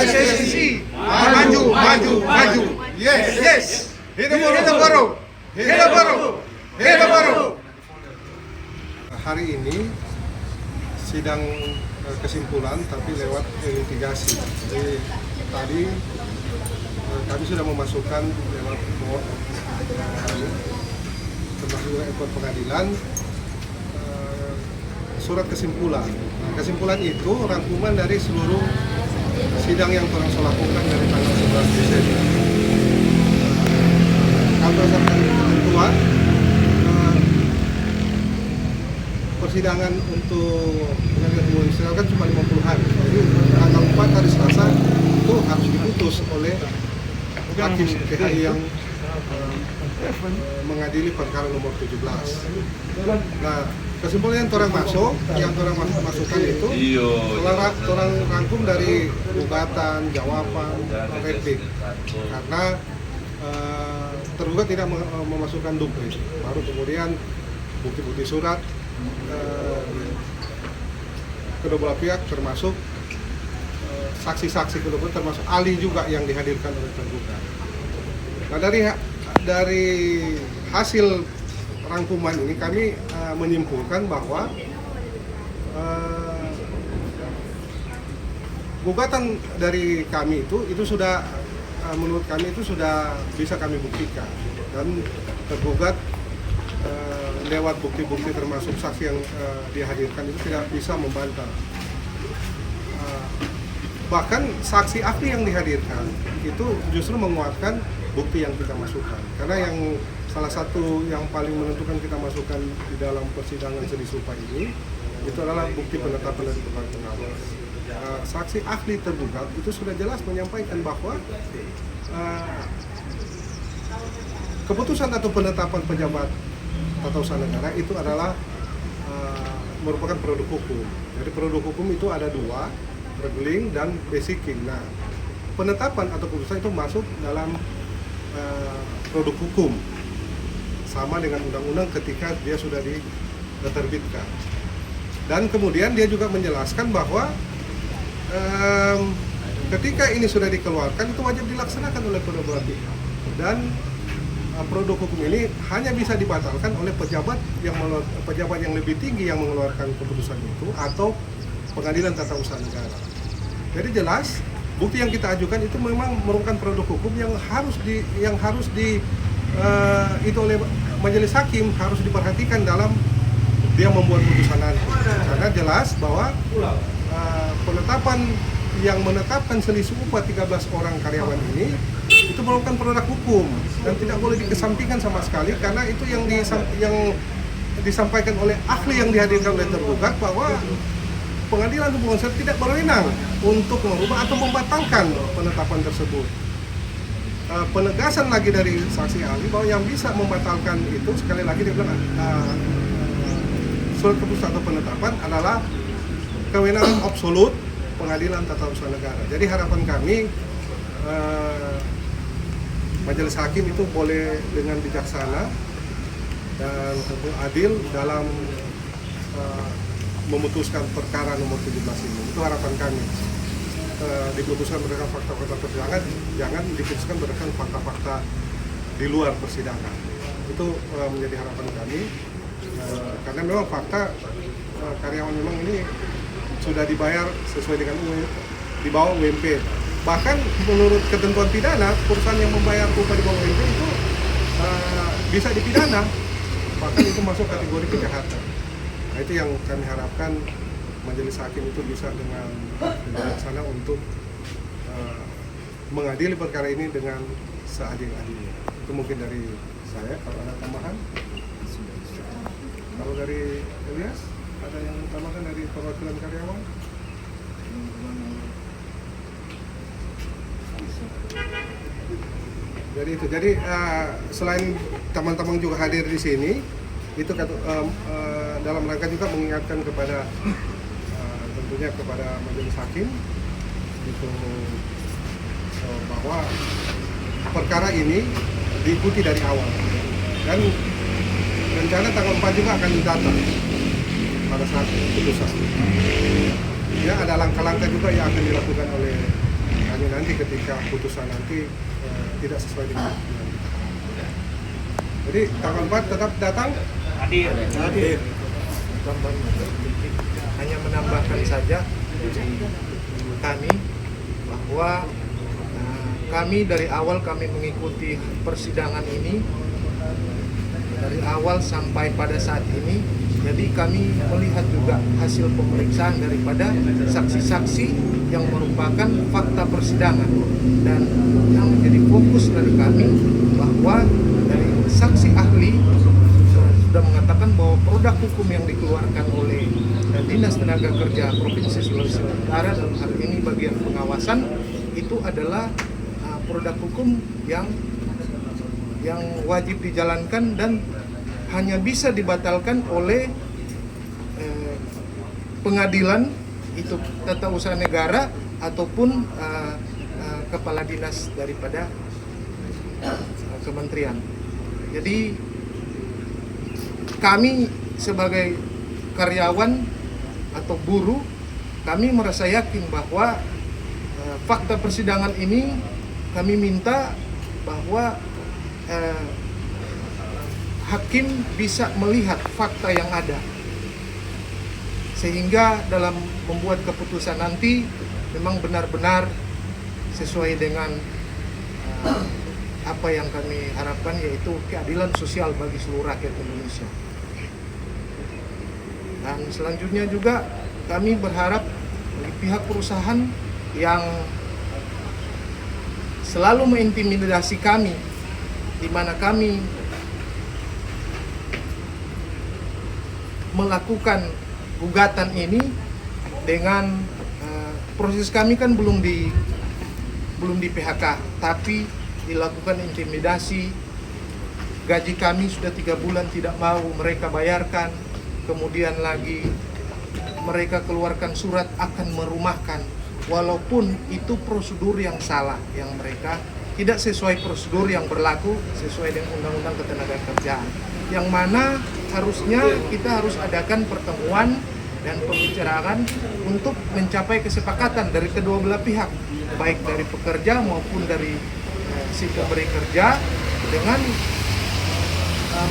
PSSI maju, maju, maju. Yes, yes. Hidup baru, hidup baru, hidup baru. Hari ini sidang kesimpulan tapi lewat litigasi. Jadi tadi kami sudah memasukkan lewat board termasuk ekor pengadilan surat kesimpulan. Nah, kesimpulan itu rangkuman dari seluruh sidang yang telah saya lakukan dari tanggal 11 Desember. Kalau berdasarkan ketentuan persidangan untuk pengadilan umum Israel kan cuma 50 hari. Jadi tanggal 4 hari Selasa itu harus diputus oleh hakim PHI yang mengadili perkara nomor 17. Nah, kesimpulan yang orang masukkan itu orang rangkum dari gugatan, jawaban, replik. Karena tergugat tidak memasukkan duplik. Baru kemudian bukti-bukti surat kedua belah pihak termasuk saksi-saksi kedua belah termasuk ahli juga yang dihadirkan oleh tergugat. Nah, dari hasil rangkuman ini kami menyimpulkan bahwa gugatan dari kami itu sudah menurut kami itu sudah bisa kami buktikan, dan tergugat lewat bukti-bukti termasuk saksi yang dihadirkan itu tidak bisa membantah. Bahkan saksi ahli yang dihadirkan itu justru menguatkan bukti yang kita masukkan, karena yang salah satu yang paling menentukan kita masukkan di dalam persidangan sedi supa ini itu adalah bukti penetapan dari tukang pengawas. Saksi ahli tergugat itu sudah jelas menyampaikan bahwa keputusan atau penetapan pejabat tata usaha negara itu adalah merupakan produk hukum. Jadi produk hukum itu ada dua, regeling dan basicing. Nah, penetapan atau keputusan itu masuk dalam produk hukum, sama dengan undang-undang ketika dia sudah diterbitkan. Dan kemudian dia juga menjelaskan bahwa ketika ini sudah dikeluarkan itu wajib dilaksanakan oleh kedua belah pihak, dan produk hukum ini hanya bisa dibatalkan oleh pejabat yang lebih tinggi yang mengeluarkan keputusan itu atau pengadilan tata usaha negara. Jadi jelas bukti yang kita ajukan itu memang merupakan produk hukum yang harus itu oleh majelis hakim harus diperhatikan dalam dia membuat putusan nanti. Karena jelas bahwa penetapan yang menetapkan selisih upah 13 orang karyawan ini itu merupakan produk hukum dan tidak boleh dikesampingkan sama sekali, karena itu yang disampaikan oleh ahli yang dihadirkan oleh tergugat bahwa pengadilan hubungan sosial tidak berwenang untuk merubah atau membatalkan penetapan tersebut. Penegasan lagi dari saksi ahli bahwa yang bisa membatalkan itu, sekali lagi dia bilang surat keputusan atau penetapan adalah kewenangan absolut pengadilan tata usaha negara. Jadi harapan kami majelis hakim itu boleh dengan bijaksana dan tentu adil dalam memutuskan perkara nomor 17 ini. Itu harapan kami. Diputuskan berdasarkan fakta-fakta persidangan, jangan diputuskan berdasarkan fakta-fakta di luar persidangan. Itu menjadi harapan kami, karena memang fakta karyawan memang ini sudah dibayar sesuai dengan di bawah UMP. Bahkan menurut ketentuan pidana, perusahaan yang membayar upah di bawah UMP itu bisa dipidana, bahkan itu masuk kategori kejahatan. Nah, itu yang kami harapkan majelis hakim itu bisa dengan bijaksana untuk mengadili perkara ini dengan seadil-adilnya. Itu mungkin dari saya. Kalau ada tambahan, kalau dari Elias ada yang tambahkan dari perwakilan karyawan? Jadi itu. Jadi selain teman-teman juga hadir di sini, itu dalam rangka juga mengingatkan kepada tentunya kepada majelis hakim itu bahwa perkara ini diikuti dari awal, dan rencana tanggal 4 juga akan datang pada saat putusan. Ya, ada langkah-langkah juga yang akan dilakukan oleh hanya nanti ketika putusan nanti tidak sesuai dengan kepentingan kita. Jadi tanggal 4 tetap datang. Hadir. Hanya menambahkan saja dari kami bahwa kami dari awal kami mengikuti persidangan ini dari awal sampai pada saat ini. Jadi kami melihat juga hasil pemeriksaan daripada saksi-saksi yang merupakan fakta persidangan, dan yang menjadi fokus dari kami bahwa dari saksi ahli sudah mengatakan bahwa produk hukum yang dikeluarkan oleh Dinas Tenaga Kerja Provinsi Sulawesi Utara dalam hal ini bagian pengawasan itu adalah produk hukum yang wajib dijalankan dan hanya bisa dibatalkan oleh pengadilan, itu tata usaha negara ataupun kepala dinas daripada kementerian. Jadi kami sebagai karyawan atau buruh, kami merasa yakin bahwa fakta persidangan ini kami minta bahwa hakim bisa melihat fakta yang ada, sehingga dalam membuat keputusan nanti memang benar-benar sesuai dengan apa yang kami harapkan, yaitu keadilan sosial bagi seluruh rakyat Indonesia. Dan selanjutnya juga kami berharap bagi pihak perusahaan yang selalu mengintimidasi kami, di mana kami melakukan gugatan ini dengan proses kami kan belum di PHK, tapi dilakukan intimidasi. Gaji kami sudah 3 bulan tidak mau mereka bayarkan, kemudian lagi mereka keluarkan surat akan merumahkan, walaupun itu prosedur yang salah, yang mereka tidak sesuai prosedur yang berlaku sesuai dengan Undang-Undang Ketenagakerjaan, yang mana harusnya kita harus adakan pertemuan dan pembicaraan untuk mencapai kesepakatan dari kedua belah pihak, baik dari pekerja maupun dari si pemberi kerja, dengan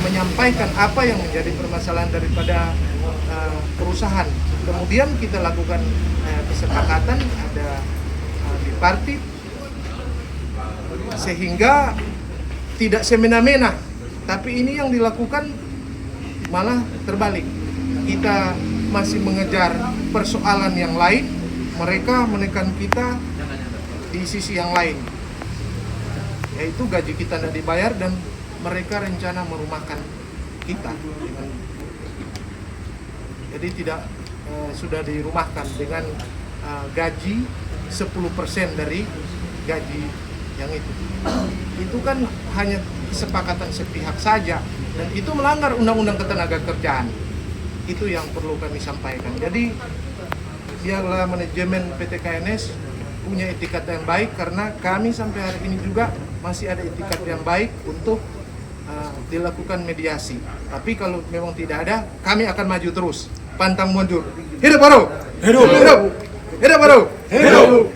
menyampaikan apa yang menjadi permasalahan daripada perusahaan. Kemudian kita lakukan kesepakatan ada bipartit, sehingga tidak semena-mena, tapi ini yang dilakukan malah terbalik. Kita masih mengejar persoalan yang lain, mereka menekan kita di sisi yang lain, yaitu gaji kita tidak dibayar dan mereka rencana merumahkan kita. Jadi tidak sudah dirumahkan dengan gaji 10% dari gaji yang itu kan hanya kesepakatan sepihak saja, dan itu melanggar Undang-Undang Ketenagakerjaan. Itu yang perlu kami sampaikan. Jadi biarlah manajemen PT KNS punya etikat yang baik, karena kami sampai hari ini juga masih ada etikat yang baik untuk dilakukan mediasi. Tapi kalau memang tidak ada, kami akan maju terus, pantang mundur. Hidup baru, hidup, hidup, hidup baru, hidup.